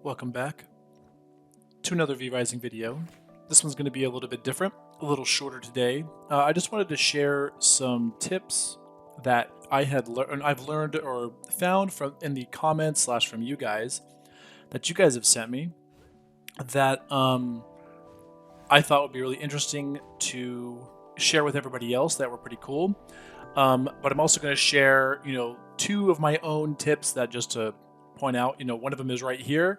Welcome back to another V-Rising video. This one's going to be a little bit different, a little shorter today. I just wanted to share some tips that I've learned or found from in the comments / from you guys that you guys have sent me that I thought would be really interesting to share with everybody else that were pretty cool. But I'm also going to share, two of my own tips that just to point out, one of them is right here,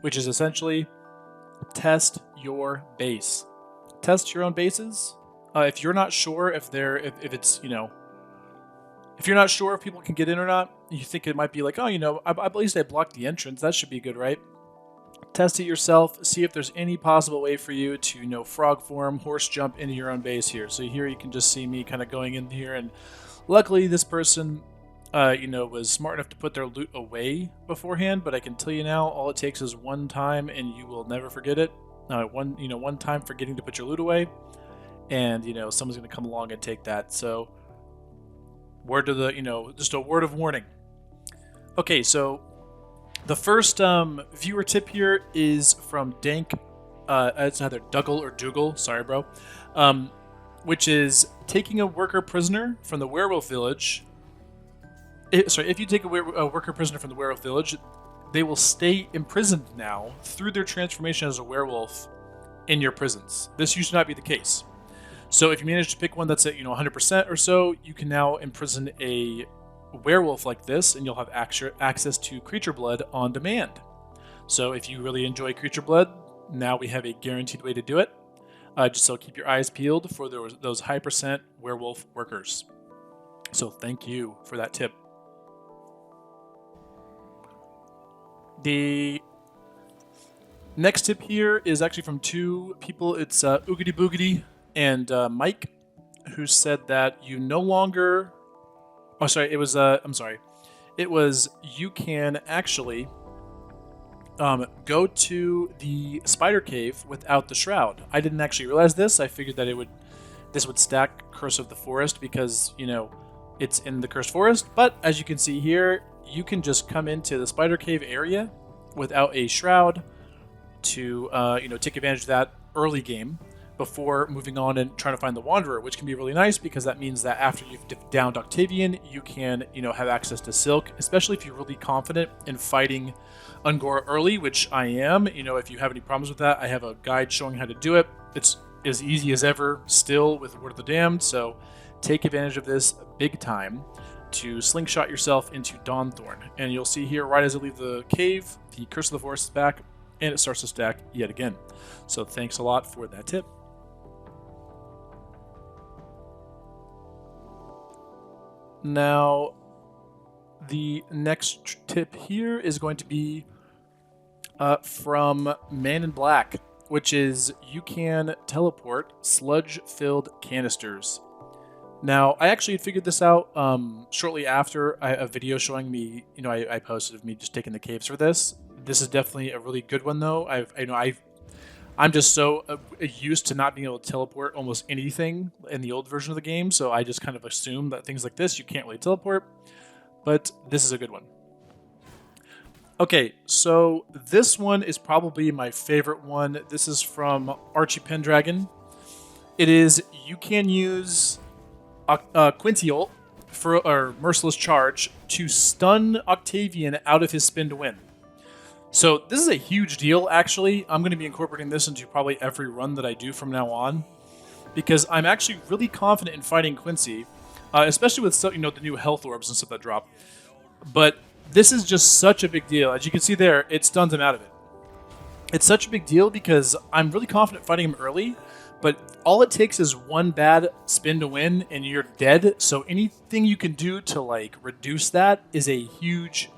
which is essentially test your base. Test your own bases. If you're not sure if it's, if you're not sure if people can get in or not, you think it might be like, at least I blocked the entrance. That should be good, right? Test it yourself. See if there's any possible way for you to, frog form, horse jump into your own base here. So here you can just see me kind of going in here, and luckily this person was smart enough to put their loot away beforehand, but I can tell you now, all it takes is one time and you will never forget it. One time forgetting to put your loot away, and, someone's going to come along and take that. So, word to the, just a word of warning. Okay, so the first viewer tip here is from Dank, it's either Dougal or Dougal, sorry bro, which is taking a worker prisoner from the Werewolf village. If you take a worker prisoner from the Werewolf village, they will stay imprisoned now through their transformation as a werewolf in your prisons. This used to not be the case. So if you manage to pick one that's at 100% or so, you can now imprison a werewolf like this, and you'll have access to creature blood on demand. So if you really enjoy creature blood, now we have a guaranteed way to do it. Just so keep your eyes peeled for those high percent werewolf workers. So thank you for that tip. The next tip here is actually from two people. It's Oogity Boogity and Mike, who said that you no longer... Oh, sorry, it was... It was you can actually go to the spider cave without the shroud. I didn't actually realize this. I figured that this would stack Curse of the Forest because, it's in the Cursed Forest. But as you can see here, you can just come into the spider cave area without a shroud to take advantage of that early game before moving on and trying to find the Wanderer, which can be really nice because that means that after you've downed Octavian, you can have access to Silk, especially if you're really confident in fighting Ungora early, which I am. If you have any problems with that, I have a guide showing how to do it. It's as easy as ever still with Word of the Damned, so take advantage of this big time to slingshot yourself into Dawnthorn. And you'll see here, right as I leave the cave, the Curse of the Forest is back, and it starts to stack yet again. So thanks a lot for that tip. Now, the next tip here is going to be from Man in Black, which is you can teleport sludge-filled canisters. Now, I actually had figured this out shortly after a video showing me, I posted of me just taking the caves for this. This is definitely a really good one, though. I'm just so used to not being able to teleport almost anything in the old version of the game, so I just kind of assume that things like this you can't really teleport, but this is a good one. Okay, so this one is probably my favorite one. This is from Archie Pendragon. It is you can use Quincy ult or Merciless Charge to stun Octavian out of his spin to win. So this is a huge deal, actually. I'm going to be incorporating this into probably every run that I do from now on, because I'm actually really confident in fighting Quincy, especially with the new health orbs and stuff that drop. But this is just such a big deal. As you can see there, it stuns him out of it. It's such a big deal because I'm really confident fighting him early, but all it takes is one bad spin to win and you're dead. So anything you can do to reduce that is a huge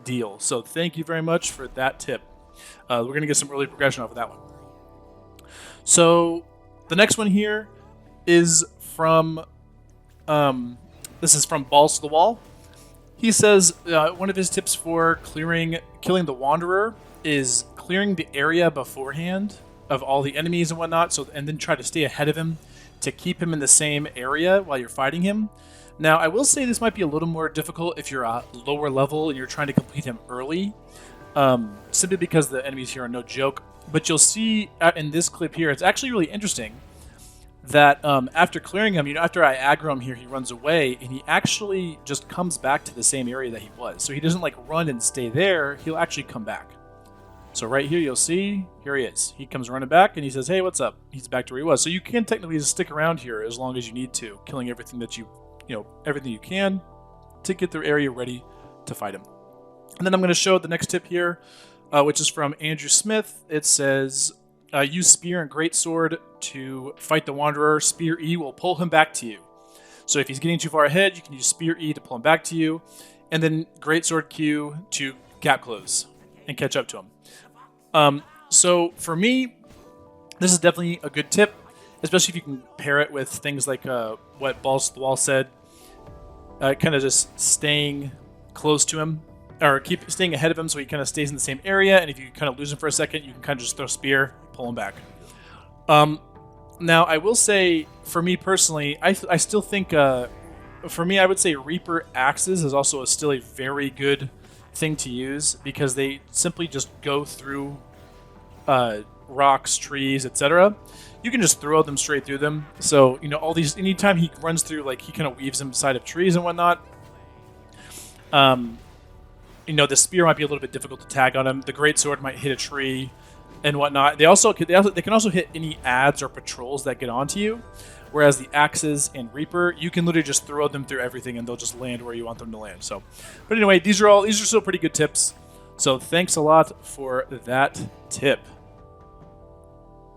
deal. So thank you very much for that tip. We're going to get some early progression off of that one. So the next one here is from, this is from Balls to the Wall. He says one of his tips for killing the Wanderer is clearing the area beforehand of all the enemies and whatnot, and then try to stay ahead of him to keep him in the same area while you're fighting him. Now, I will say this might be a little more difficult if you're a lower level and you're trying to complete him early. simply because the enemies here are no joke. But you'll see in this clip here, it's actually really interesting that after clearing him, after I aggro him here, he runs away, and he actually just comes back to the same area that he was. So he doesn't like run and stay there, he'll actually come back. So right here, you'll see, here he is. He comes running back, and he says, hey, what's up? He's back to where he was. So you can technically just stick around here as long as you need to, killing everything that everything you can to get the area ready to fight him. And then I'm going to show the next tip here, which is from Andrew Smith. It says, use Spear and Greatsword to fight the Wanderer. Spear E will pull him back to you. So if he's getting too far ahead, you can use Spear E to pull him back to you, and then Greatsword Q to gap close and catch up to him. So for me, this is definitely a good tip, especially if you can pair it with things like what Balls to the Wall said, kind of just staying close to him, or keep staying ahead of him so he kind of stays in the same area, and if you kind of lose him for a second, you can kind of just throw Spear, pull him back. Now, I will say, for me personally, I still think, for me, I would say Reaper Axes is also still a very good thing to use, because they simply just go through rocks, trees, etc. You can just throw them straight through them. So, all these, anytime he runs through, like, he kind of weaves inside of trees and whatnot. The spear might be a little bit difficult to tag on him. The greatsword might hit a tree and whatnot. They can also hit any adds or patrols that get onto you. Whereas the axes and Reaper, you can literally just throw them through everything and they'll just land where you want them to land. So, but anyway, these are still pretty good tips. So thanks a lot for that tip.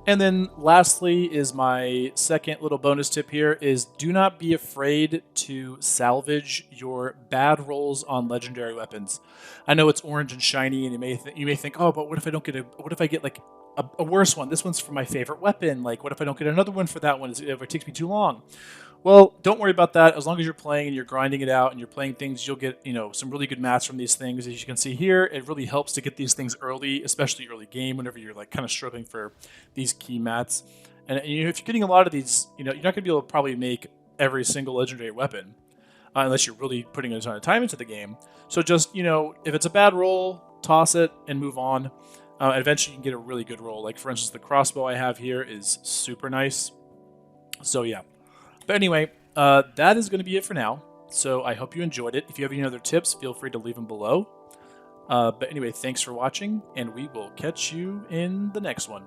And then lastly is my second little bonus tip here is do not be afraid to salvage your bad rolls on legendary weapons. I know it's orange and shiny, and you may think, oh, but what if I get like a worse one? This one's for my favorite weapon. Like, what if I don't get another one for that one? If it takes me too long? Well, don't worry about that. As long as you're playing and you're grinding it out and you're playing things, you'll get some really good mats from these things. As you can see here, it really helps to get these things early, especially early game, whenever you're like kind of struggling for these key mats. And if you're getting a lot of these, you're not going to be able to probably make every single legendary weapon unless you're really putting a ton of time into the game. So just if it's a bad roll, toss it and move on. Eventually, you can get a really good roll. Like for instance, the crossbow I have here is super nice. So yeah. But anyway, that is going to be it for now. So I hope you enjoyed it. If you have any other tips, feel free to leave them below. But anyway, thanks for watching, and we will catch you in the next one.